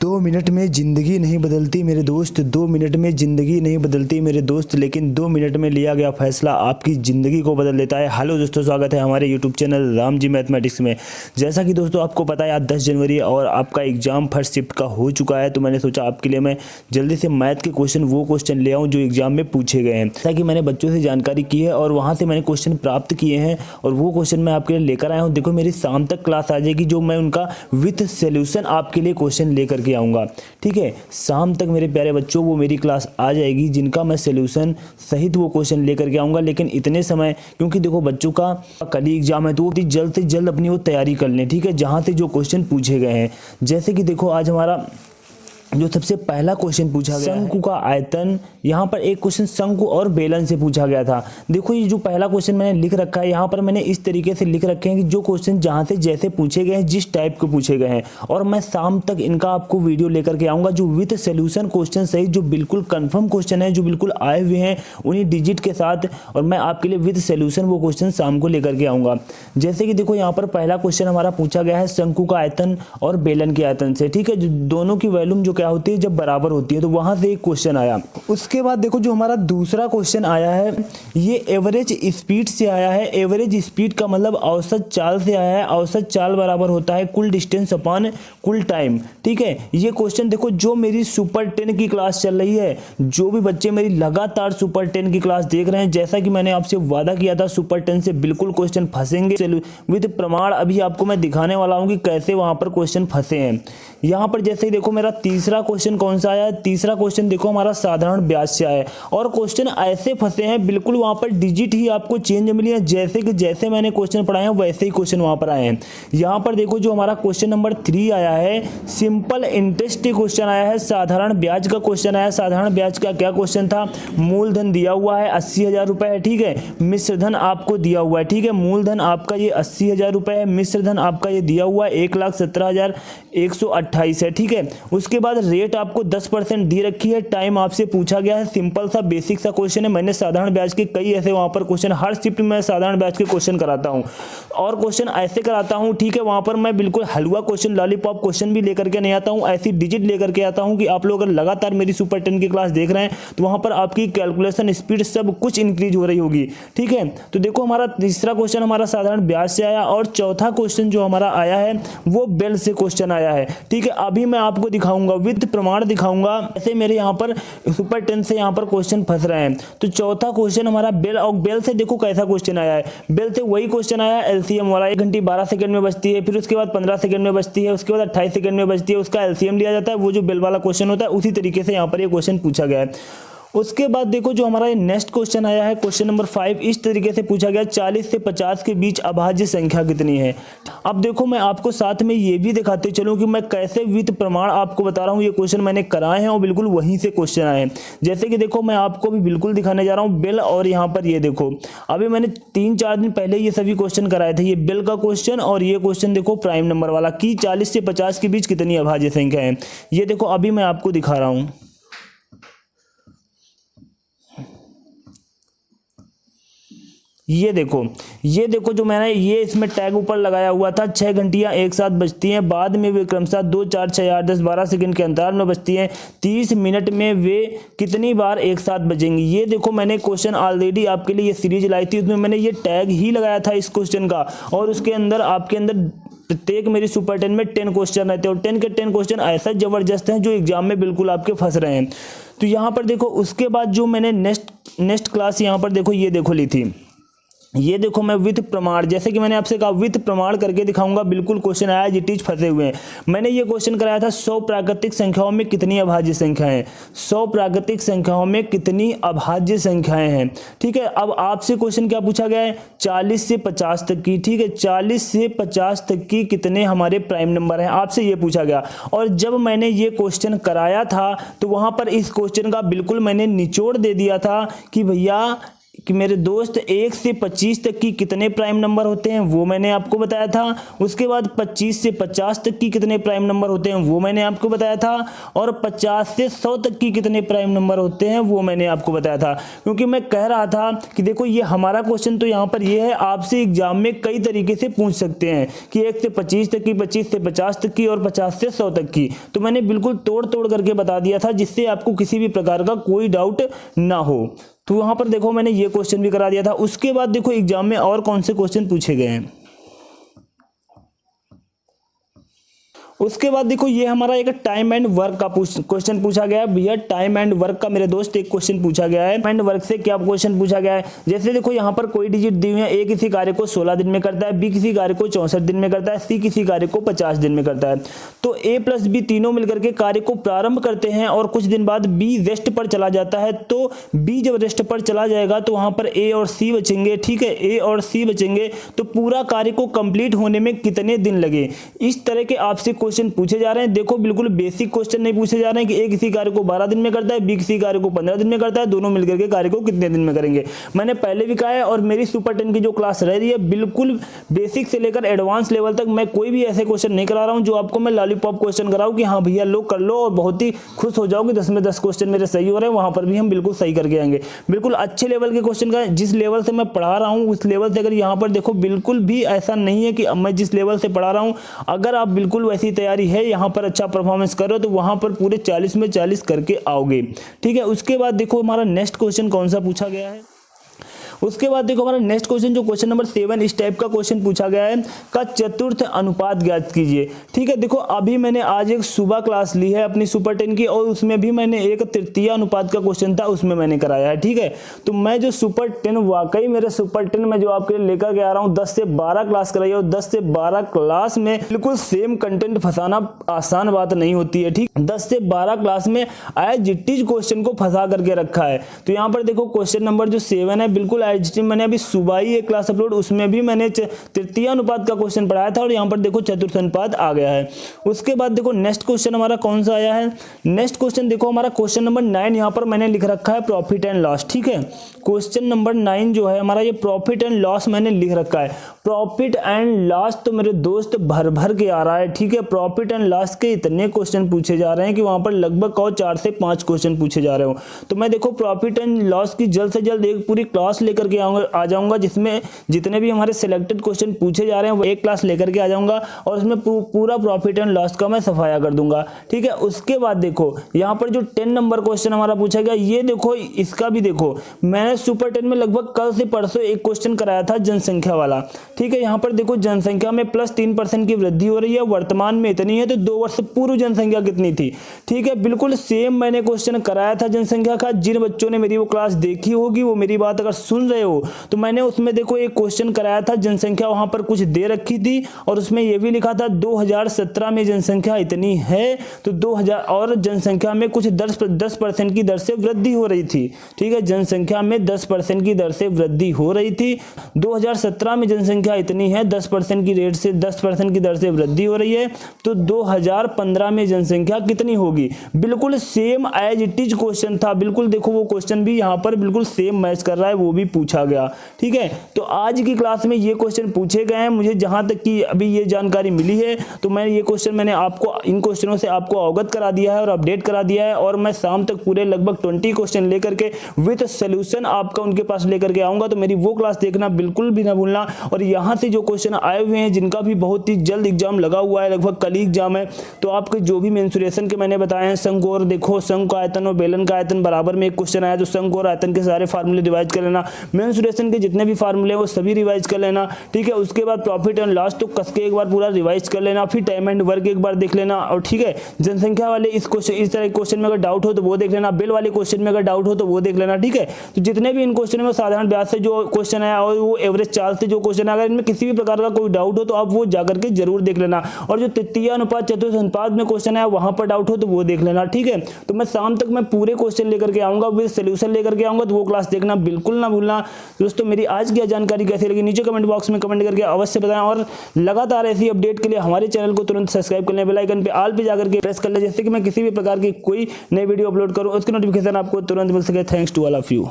2 minute में ज़िंदगी नहीं बदलती मेरे दोस्त, 2 मिनट में ज़िंदगी नहीं बदलती मेरे दोस्त, लेकिन 2 मिनट में लिया गया फैसला आपकी ज़िंदगी को बदल देता है। हेलो दोस्तों, स्वागत है हमारे YouTube channel Ram ji mathematics में। जैसा कि दोस्तों आपको पता है आज 10 जनवरी और आपका एग्ज़ाम फर्स्ट शिफ्ट का हो चुका है, तो मैंने सोचा आपके लिए मैं जल्दी से मैथ के वो क्वेश्चन ले आऊँ जो एग्ज़ाम में पूछे गए हैं। जैसा कि मैंने बच्चों से जानकारी की है और वहाँ से मैंने क्वेश्चन प्राप्त किए हैं और वो क्वेश्चन मैं आपके लिए लेकर आया हूँ। देखो मेरी शाम तक क्लास आ जाएगी जो मैं उनका विथ सोल्यूशन आपके लिए क्वेश्चन लेकर के आऊँगा। ठीक है, शाम तक मेरे प्यारे बच्चों वो मेरी क्लास आ जाएगी जिनका मैं सोल्यूशन सहित वो क्वेश्चन लेकर के आऊँगा। लेकिन इतने समय, क्योंकि देखो बच्चों का कल ही एग्जाम है तो वो जल्द से जल्द अपनी वो तैयारी कर लें। ठीक है, जहाँ से जो क्वेश्चन पूछे गए हैं, जैसे कि देखो आज हमारा जो सबसे पहला क्वेश्चन पूछा गया शंकु का आयतन। यहाँ पर एक क्वेश्चन शंकु और बेलन से पूछा गया था। देखो ये जो पहला क्वेश्चन मैंने लिख रखा है, यहाँ पर मैंने इस तरीके से लिख रखे हैं कि जो क्वेश्चन जहाँ से जैसे पूछे गए हैं, जिस टाइप के पूछे गए हैं, और मैं शाम तक इनका आपको वीडियो लेकर के आऊँगा जो विथ सोल्यूशन क्वेश्चन सहित जो बिल्कुल कन्फर्म क्वेश्चन है, जो बिल्कुल आए हुए हैं उन्हीं डिजिट के साथ, और मैं आपके लिए विथ सोल्यूशन वो क्वेश्चन शाम को लेकर के आऊँगा। जैसे कि देखो यहाँ पर पहला क्वेश्चन हमारा पूछा गया है शंकु का आयतन और बेलन के आयतन से। ठीक है, जो दोनों की वॉल्यूम जो क्या होती है जब बराबर होती है, तो वहां से एक क्वेश्चन आया। उसके बाद देखो जो हमारा दूसरा क्वेश्चन आया है ये एवरेज स्पीड से आया है। एवरेज स्पीड का मतलब औसत चाल से आया है। औसत चाल बराबर होता है कुल डिस्टेंस अपॉन कुल टाइम। ठीक है, ये क्वेश्चन देखो जो मेरी सुपर 10 की क्लास चल रही है, जो भी बच्चे मेरी लगातार सुपर 10 की क्लास देख रहे हैं, जैसा कि मैंने आपसे वादा किया था सुपर 10 से बिल्कुल क्वेश्चन फंसेंगे विद प्रमाण। अभी आपको मैं दिखाने वाला हूं कि कैसे वहां पर क्वेश्चन फंसे हैं। यहाँ पर जैसे ही देखो मेरा तीसरा क्वेश्चन कौन सा आया है, तीसरा क्वेश्चन देखो हमारा साधारण ब्याज से आया है, और क्वेश्चन ऐसे फंसे हैं बिल्कुल वहां पर डिजिट ही आपको चेंज मिली है, जैसे कि जैसे मैंने क्वेश्चन पढ़ाए हैं वैसे ही क्वेश्चन वहां पर आए हैं। यहाँ पर देखो जो हमारा क्वेश्चन नंबर 3 आया है सिंपल इंटरेस्ट क्वेश्चन आया है, साधारण ब्याज का क्वेश्चन आया है। साधारण ब्याज का क्या क्वेश्चन था, मूलधन दिया हुआ है 80,000 रुपए है। ठीक है, मिश्र धन आपको दिया हुआ है। ठीक है, मूलधन आपका ये 80,000 रुपए है, मिश्र धन आपका ये दिया हुआ है 1,17,128 है। ठीक है, उसके बाद रेट आपको 10% दी रखी है। टाइम आपसे पूछा गया है, सिंपल सा बेसिक सा क्वेश्चन है। मैंने साधारण ब्याज के कई ऐसे वहां पर क्वेश्चन, हर शिफ्ट में मैं साधारण ब्याज के क्वेश्चन कराता हूं और क्वेश्चन ऐसे कराता हूं। ठीक है, वहां पर मैं बिल्कुल हलवा क्वेश्चन, लॉलीपॉप क्वेश्चन भी लेकर के नहीं आता हूं, ऐसी डिजिट लेकर के आता हूं कि आप लोग अगर लगातार मेरी सुपर 10 की क्लास देख रहे हैं तो वहां पर आपकी कैलकुलेशन स्पीड सब कुछ इंक्रीज हो रही होगी। ठीक है, तो देखो हमारा तीसरा क्वेश्चन हमारा साधारण ब्याज से आया, और चौथा क्वेश्चन जो हमारा आया है वो बेल से क्वेश्चन आया है। ठीक है, अभी मैं आपको दिखाऊंगा विद प्रमाण दिखाऊंगा ऐसे मेरे यहाँ पर सुपर 10 से यहाँ पर क्वेश्चन फंस रहे हैं। तो चौथा क्वेश्चन हमारा बेल, और बेल से देखो कैसा क्वेश्चन आया है। बेल से वही क्वेश्चन आया एलसीएम वाला, 1 घंटी 12 सेकंड में बचती है, फिर उसके बाद 15 सेकंड में बचती है, उसके बाद 28 सेकंड में बचती है, उसका एलसीएम लिया जाता है। वो जो बेल वाला क्वेश्चन होता है उसी तरीके से यहाँ पर ये क्वेश्चन पूछा गया है। उसके बाद देखो जो हमारा नेक्स्ट क्वेश्चन आया है क्वेश्चन नंबर 5, इस तरीके से पूछा गया 40 से 50 के बीच अभाज्य संख्या कितनी है। अब देखो मैं आपको साथ में ये भी दिखाते चलूं कि मैं कैसे विद प्रमाण आपको बता रहा हूं। ये क्वेश्चन मैंने कराए हैं और बिल्कुल वहीं से क्वेश्चन आए हैं। जैसे कि देखो मैं आपको भी बिल्कुल दिखाने जा रहा हूँ बिल, और यहाँ पर ये देखो अभी मैंने 3-4 दिन पहले ये सभी क्वेश्चन कराए थे। ये बिल का क्वेश्चन और ये क्वेश्चन देखो प्राइम नंबर वाला कि 40 से 50 के बीच कितनी अभाज्य संख्या है। ये देखो अभी मैं आपको दिखा रहा हूँ। ये देखो जो मैंने ये इसमें टैग ऊपर लगाया हुआ था, 6 घंटियां एक साथ बजती हैं, बाद में वे क्रमशः 2, 4, 6, 8, 10, 12 सेकंड के अंतराल में बजती हैं, 30 मिनट में वे कितनी बार एक साथ बजेंगी। ये देखो मैंने क्वेश्चन ऑलरेडी आपके लिए ये सीरीज लाई थी, उसमें मैंने ये टैग ही लगाया था इस क्वेश्चन का, और उसके अंदर आपके अंदर प्रत्येक मेरी सुपर 10 में 10 क्वेश्चन रहते हैं, और 10 के 10 क्वेश्चन ऐसा जबरदस्त हैं जो एग्जाम में बिल्कुल आपके फंस रहे हैं। तो यहाँ पर देखो उसके बाद जो मैंने नेक्स्ट क्लास यहाँ पर देखो ये देखो ली थी, ये देखो मैं विथ प्रमाण, जैसे कि मैंने आपसे कहा विथ प्रमाण करके दिखाऊंगा। बिल्कुल क्वेश्चन आया जिटीज फंसे हुए हैं। मैंने ये क्वेश्चन कराया था 100 प्राकृतिक संख्याओं में कितनी अभाज्य संख्याएं हैं। 100 प्राकृतिक संख्याओं में कितनी अभाज्य संख्याएं हैं। ठीक है, अब आपसे क्वेश्चन क्या पूछा गया है, 40 से 50 तक की। ठीक है, 40 से 50 तक की कितने हमारे प्राइम नंबर हैं, आपसे ये पूछा गया। और जब मैंने ये क्वेश्चन कराया था तो वहां पर इस क्वेश्चन का बिल्कुल मैंने निचोड़ दे दिया था कि भैया कि मेरे दोस्त 1 से 25 तक की कितने प्राइम नंबर होते हैं वो मैंने आपको बताया था। उसके बाद 25 से 50 तक की कितने प्राइम नंबर होते हैं वो मैंने आपको बताया था। और 50 से 100 तक की कितने प्राइम नंबर होते हैं वो मैंने आपको बताया था। क्योंकि मैं कह रहा था कि देखो ये हमारा क्वेश्चन तो यहाँ पर ये है, आपसे एग्जाम में कई तरीके से पूछ सकते हैं कि 1 से 25 तक की, 25 से 50 तक की और 50 से 100 तक की। तो मैंने बिल्कुल तोड़ तोड़ करके बता दिया था जिससे आपको किसी भी प्रकार का कोई डाउट ना हो। तो वहां पर देखो मैंने ये क्वेश्चन भी करा दिया था। उसके बाद देखो एग्जाम में और कौन से क्वेश्चन पूछे गए हैं। उसके बाद देखो ये हमारा एक टाइम एंड वर्क का क्वेश्चन पूछा गया है। भैया टाइम एंड वर्क का मेरे दोस्त एक क्वेश्चन पूछा गया है। टाइम एंड वर्क से क्या क्वेश्चन पूछा गया है, जैसे देखो यहाँ पर कोई डिजिट दी हुई है। ए किसी कार्य को 16 दिन में करता है, बी किसी कार्य को 64 दिन में करता है, सी किसी कार्य को 50 दिन में करता है। तो ए प्लस बी तीनों मिलकर के कार्य को प्रारंभ करते हैं और कुछ दिन बाद बी रेस्ट पर चला जाता है। तो बी जब रेस्ट पर चला जाएगा तो वहां पर ए और सी बचेंगे। ठीक है, ए और सी बचेंगे। तो पूरा कार्य को कंप्लीट होने में कितने दिन लगे, इस तरह के आपसे क्वेश्चन पूछे जा रहे हैं। देखो बिल्कुल बेसिक क्वेश्चन नहीं पूछे जा रहे हैं कि ए किसी कार्य को 12 दिन में करता है, बी किसी कार्य को 15 दिन में करता है, दोनों मिलकर के कार्य को कितने दिन में करेंगे। मैंने पहले भी कहा है और मेरी सुपर 10 की जो क्लास रह रही है बिल्कुल बेसिक से लेकर एडवांस लेवल तक मैं कोई भी ऐसे क्वेश्चन नहीं करा रहा हूं जो आपको मैं लॉलीपॉप क्वेश्चन कराऊं कि हाँ भैया लो कर लो और बहुत ही खुश हो जाओगे 10 में 10 क्वेश्चन मेरे सही हो रहे हैं। वहां पर भी हम बिल्कुल सही करके आएंगे। बिल्कुल अच्छे लेवल के क्वेश्चन का, जिस लेवल से मैं पढ़ा रहा हूं उस लेवल से अगर यहाँ पर देखो बिल्कुल भी ऐसा नहीं है कि मैं जिस लेवल से पढ़ा रहा हूं अगर आप बिल्कुल वैसी तैयारी है, यहाँ पर अच्छा परफॉर्मेंस करो तो वहां पर पूरे 40 में 40 करके आओगे। ठीक है, उसके बाद देखो हमारा नेक्स्ट क्वेश्चन कौन सा पूछा गया है। उसके बाद देखो हमारा नेक्स्ट क्वेश्चन जो क्वेश्चन नंबर 7 इस टाइप का क्वेश्चन पूछा गया है का चतुर्थ अनुपात ज्ञात कीजिए। ठीक है, देखो अभी मैंने आज एक सुबह क्लास ली है अपनी सुपर 10 की और उसमें भी मैंने एक तृतीय अनुपात का क्वेश्चन था उसमें मैंने कराया है। ठीक है, तो मैं जो सुपर 10 वाकई मेरे सुपर 10 में जो आपके लिए लेकर के आ रहा हूँ 10 से 12 क्लास कराई और 10 से 12 क्लास में बिल्कुल सेम कंटेंट फंसाना आसान बात नहीं होती है। ठीक, 10 से 12 क्लास में एज इट इज क्वेश्चन को फंसा करके रखा है। तो यहाँ पर देखो क्वेश्चन नंबर जो 7 है बिल्कुल मैंने अभी सुबह ही एक क्लास अपलोड उसमें भी मैंने तृतीय अनुपात का क्वेश्चन पढ़ाया था और यहाँ पर देखो चतुर्थ अनुपात आ गया है। उसके बाद देखो नेक्स्ट क्वेश्चन हमारा कौन सा आया है। नेक्स्ट क्वेश्चन देखो हमारा क्वेश्चन नंबर 9 यहाँ पर मैंने लिख रखा है प्रॉफिट एंड लॉस। ठीक है, क्वेश्चन नंबर 9 जो है हमारा ये प्रॉफिट एंड लॉस मैंने लिख रखा है। प्रॉफिट एंड लॉस तो मेरे दोस्त भर भर के आ रहा है। ठीक है, प्रॉफिट एंड लॉस के इतने क्वेश्चन पूछे जा रहे हैं कि वहां पर लगभग और 4 से 5 क्वेश्चन पूछे जा रहे हो। तो मैं देखो प्रॉफिट एंड लॉस की जल्द से जल्द एक पूरी क्लास लेकर के आ जाऊंगा जिसमें जितने भी हमारे सिलेक्टेड क्वेश्चन पूछे जा रहे हैं वो एक क्लास लेकर के आ जाऊंगा और उसमें पूरा प्रॉफिट एंड लॉस का मैं सफाया कर दूंगा। ठीक है, उसके बाद देखो यहाँ पर जो 10 नंबर क्वेश्चन हमारा पूछा गया ये देखो इसका भी देखो मैंने सुपर 10 में लगभग कल से परसों एक क्वेश्चन कराया था जनसंख्या वाला। ठीक है, यहाँ पर देखो जनसंख्या में +3% की वृद्धि हो रही है, वर्तमान में इतनी है तो 2 वर्ष पूर्व जनसंख्या कितनी थी। ठीक है, बिल्कुल सेम मैंने क्वेश्चन कराया था जनसंख्या का। जिन बच्चों ने मेरी वो क्लास देखी होगी वो मेरी बात अगर सुन रहे हो तो मैंने उसमें देखो एक क्वेश्चन कराया था जनसंख्या वहां पर कुछ दे रखी थी और उसमें यह भी लिखा था 2017 में जनसंख्या इतनी है तो 2000 और जनसंख्या में कुछ 10% की दर से वृद्धि हो रही थी। ठीक है, जनसंख्या में 10% की दर से वृद्धि हो रही थी। 2017 में जनसंख्या इतनी है 10% की रेट से 10% की दर से वृद्धि हो रही है तो 2015 में जनसंख्या कितनी होगी। बिल्कुल same as it is question था। बिल्कुल देखो वो क्वेश्चन भी यहाँ पर बिल्कुल सेम मैच कर रहा है, वो भी पूछा गया। ठीक है, तो आज की क्लास में ये क्वेश्चन पूछे गए हैं। मुझे जहां तक कि अभी ये जानकारी मिली है तो मैं ये क्वेश्चन मैंने आपको इन क्वेश्चनों से आपको अवगत करा दिया है और अपडेट करा दिया है और मैं शाम तक पूरे लगभग 20 क्वेश्चन लेकर के विद सोल्यूशन आपका उनके पास लेकर के आऊंगा। तो मेरी वो क्लास देखना बिल्कुल भी ना भूलना। और यहाँ से जो क्वेश्चन आए हुए हैं जिनका भी बहुत ही जल्द एग्जाम लगा हुआ है, लगभग कल ही एग्जाम है, तो आपके जो भी मेंसुरेशन के मैंने बताए हैं संघ और देखो संघ का आयतन और बेलन का आयतन बराबर में एक क्वेश्चन आया तो संघ और आयतन के सारे फार्मूले रिवाइज कर लेना। मेंसुरेशन के जितने भी फार्मूले वो सभी रिवाइज कर लेना। ठीक है, उसके बाद प्रॉफिट एंड लॉस तो कस के एक बार पूरा रिवाइज कर लेना, फिर टाइम एंड वर्क एक बार देख लेना। और ठीक है, जनसंख्या वाले इस तरह क्वेश्चन में अगर डाउट हो तो वो देख लेना, बिल वाले क्वेश्चन में अगर डाउट हो तो वो देख लेना। ठीक है, तो जितने भी इन क्वेश्चन में साधारण ब्याज से जो क्वेश्चन आया और वो एवरेज चार्ज से जो क्वेश्चन आया, इनमें किसी भी प्रकार का कोई डाउट हो तो आप वो जाकर के जरूर देख लेना। और जो तृतीय अनुपात चतुर्थ अनुपात में क्वेश्चन आया वहां पर डाउट हो तो वो देख लेना। ठीक है, तो मैं शाम तक मैं पूरे क्वेश्चन लेकर के आऊंगा, विद सोल्यूशन लेकर के आऊंगा, तो वो क्लास देखना बिल्कुल ना भूलना। दोस्तों मेरी आज की जानकारी कैसी लगी नीचे कमेंट बॉक्स में कमेंट करके अवश्य बताएं और लगातार ऐसी अपडेट के लिए हमारे चैनल को तुरंत सब्सक्राइब कर लें, बेल आइकन पे ऑल पे जाकर के प्रेस कर लें, जैसे कि मैं किसी भी प्रकार की कोई नई वीडियो अपलोड करूं उसकी नोटिफिकेशन आपको तुरंत मिल सके। Thanks to all of you.